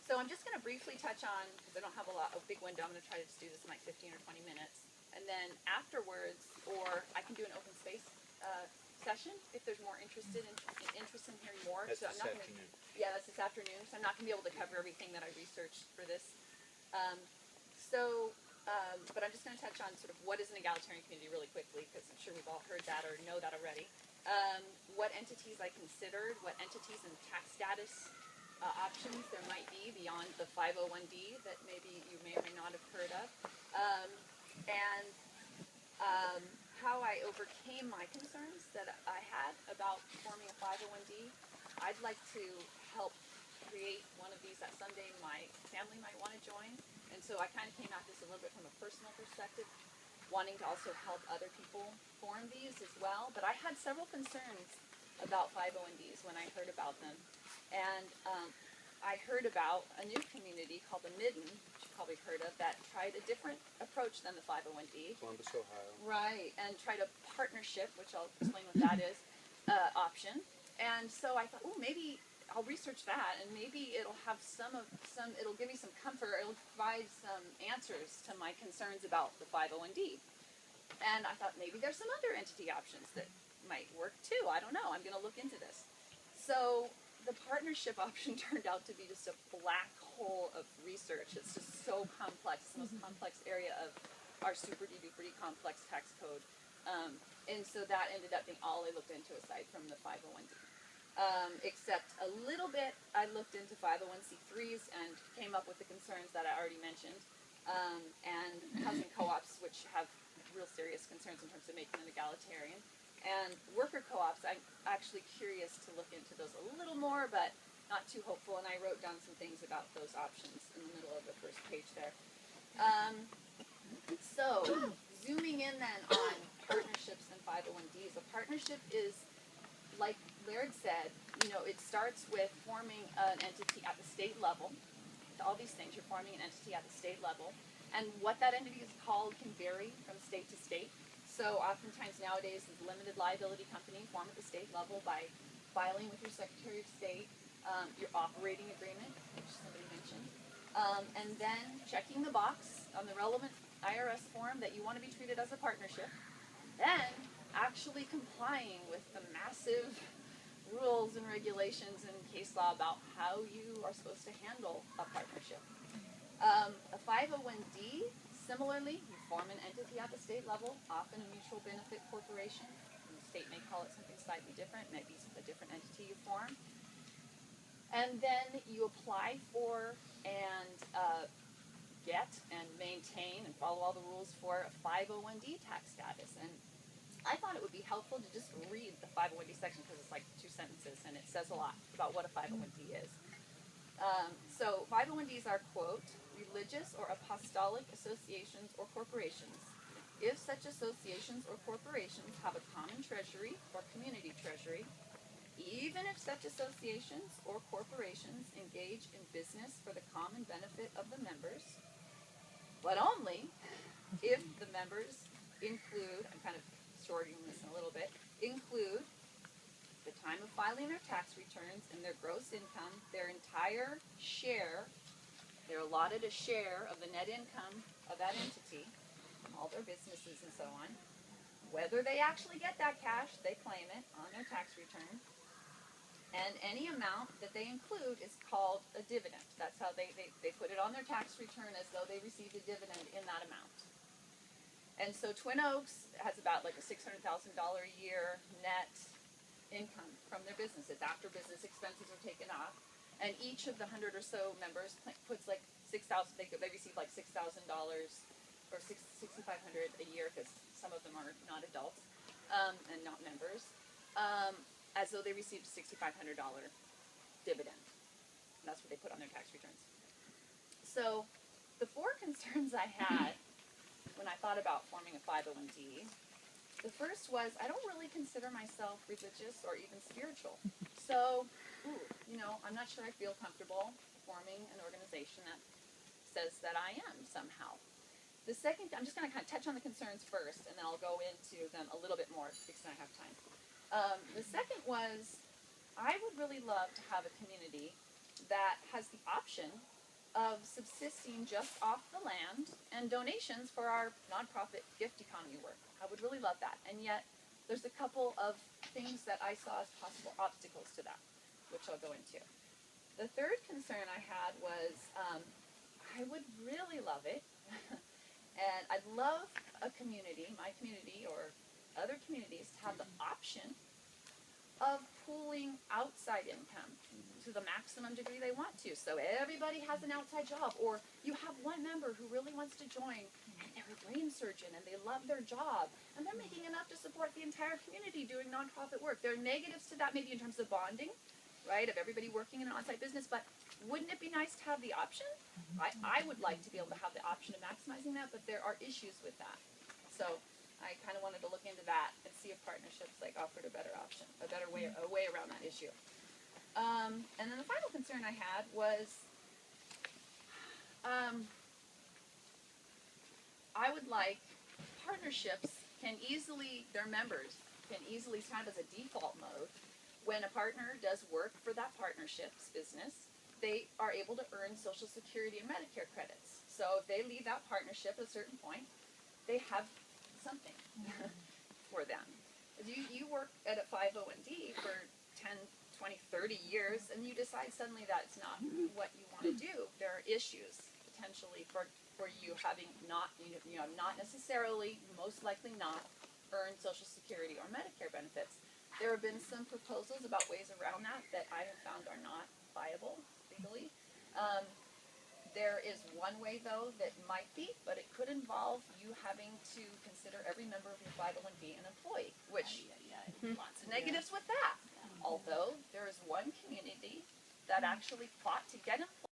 So I'm just going to briefly touch on, because I don't have a big window, I'm going to try to just do this in like 15 or 20 minutes. And then afterwards, or I can do an open space session if there's more interest in hearing more. That's so I'm this not afternoon. Yeah, that's this afternoon. So I'm not going to be able to cover everything that I researched for this. But I'm just going to touch on sort of what is an egalitarian community really quickly, because I'm sure we've all heard that or know that already. What entities I considered, what entities and tax status options there might be beyond the 501d that maybe you may or may not have heard of, and how I overcame my concerns that I had about forming a 501d. I'd like to help create one of these that someday my family might want to join, and so I kind of came at this a little bit from a personal perspective, wanting to also help other people form these as well. But I had several concerns about 501ds when I heard about them. And I heard about a new community called the Midden, which you've probably heard of, that tried a different approach than the 501d. Columbus, Ohio. Right, and tried a partnership, which I'll explain what that is, option. And so I thought, oh, maybe I'll research that, and maybe it'll have it'll give me some comfort, it'll provide some answers to my concerns about the 501d. And I thought maybe there's some other entity options that might work too. I don't know. I'm going to look into this. So the partnership option turned out to be just a black hole of research. It's just so complex. It's the most complex area of our super duper complex tax code. And so that ended up being all I looked into aside from the 501d. Except a little bit, I looked into 501c3s and came up with the concerns that I already mentioned. And housing co-ops, which have real serious concerns in terms of making them egalitarian. And worker co-ops, I'm actually curious to look into those a little more, but not too hopeful. And I wrote down some things about those options in the middle of the first page there. So, zooming in then on partnerships and 501ds. A partnership is, like Laird said, it starts with forming an entity at the state level. All these things, you're forming an entity at the state level. And what that entity is called can vary from state to state. So oftentimes nowadays, the limited liability company formed at the state level by filing with your Secretary of State, your operating agreement, which somebody mentioned, and then checking the box on the relevant IRS form that you want to be treated as a partnership, then actually complying with the massive rules and regulations and case law about how you are supposed to handle a partnership. A 501d, similarly, you form an entity at the state level, often a mutual benefit corporation. The state may call it something slightly different, maybe a different entity you form. And then you apply for and get and maintain and follow all the rules for a 501d tax status. And I thought it would be helpful to just read the 501d section because it's like 2 sentences and it says a lot about what a 501d is. So 501ds are, quote, religious or apostolic associations or corporations. If such associations or corporations have a common treasury or community treasury, even if such associations or corporations engage in business for the common benefit of the members, but only if the members include, I'm kind of shorting this in a little bit, include the time of filing their tax returns and their gross income, their entire share, they're allotted a share of the net income of that entity, all their businesses and so on. Whether they actually get that cash, they claim it on their tax return. And any amount that they include is called a dividend. That's how they put it on their tax return as though they received a dividend in that amount. And so Twin Oaks has about like a $600,000 a year net income from their businesses after business expenses are taken off. And each of the 100 or so members puts like $6,000. They receive like $6,000 or $6,500 a year because some of them are not adults and not members, as though they received a $6,500 dividend. And that's what they put on their tax returns. So the 4 concerns I had when I thought about forming a 501d, the first was I don't really consider myself religious or even spiritual. So, I'm not sure I feel comfortable forming an organization that says that I am somehow. The second, I'm just going to kind of touch on the concerns first, and then I'll go into them a little bit more because I have time. The second was I would really love to have a community that has the option of subsisting just off the land and donations for our nonprofit gift economy work. I would really love that. And yet, there's a couple of things that I saw as possible obstacles to that, which I'll go into. The third concern I had was I would really love it, and I'd love a community, my community or other communities, to have the option of pooling outside income to the maximum degree they want to. So everybody has an outside job, or you have one member who really wants to join and they're a brain surgeon and they love their job and they're making enough to support the entire community doing nonprofit work. There are negatives to that maybe in terms of bonding, right, of everybody working in an on-site business, but wouldn't it be nice to have the option? I would like to be able to have the option of maximizing that, but there are issues with that. So I kind of wanted to look into that and see if partnerships like offered a better option, a way around that issue. And then the final concern I had was I would like partnerships their members can easily have as a default mode when a partner does work for that partnership's business, they are able to earn Social Security and Medicare credits. So if they leave that partnership at a certain point, they have something for them. You work at a 501(d) for 10, 20, 30 years, and you decide suddenly that's not what you want to do. There are issues potentially for you having not necessarily, most likely not, earned Social Security or Medicare benefits. There have been some proposals about ways around that I have found are not viable legally. There is one way, though, that might be, but it could involve you having to consider every member of your 501(b) an employee, which lots of negatives with that. Although there is one community that actually fought to get employees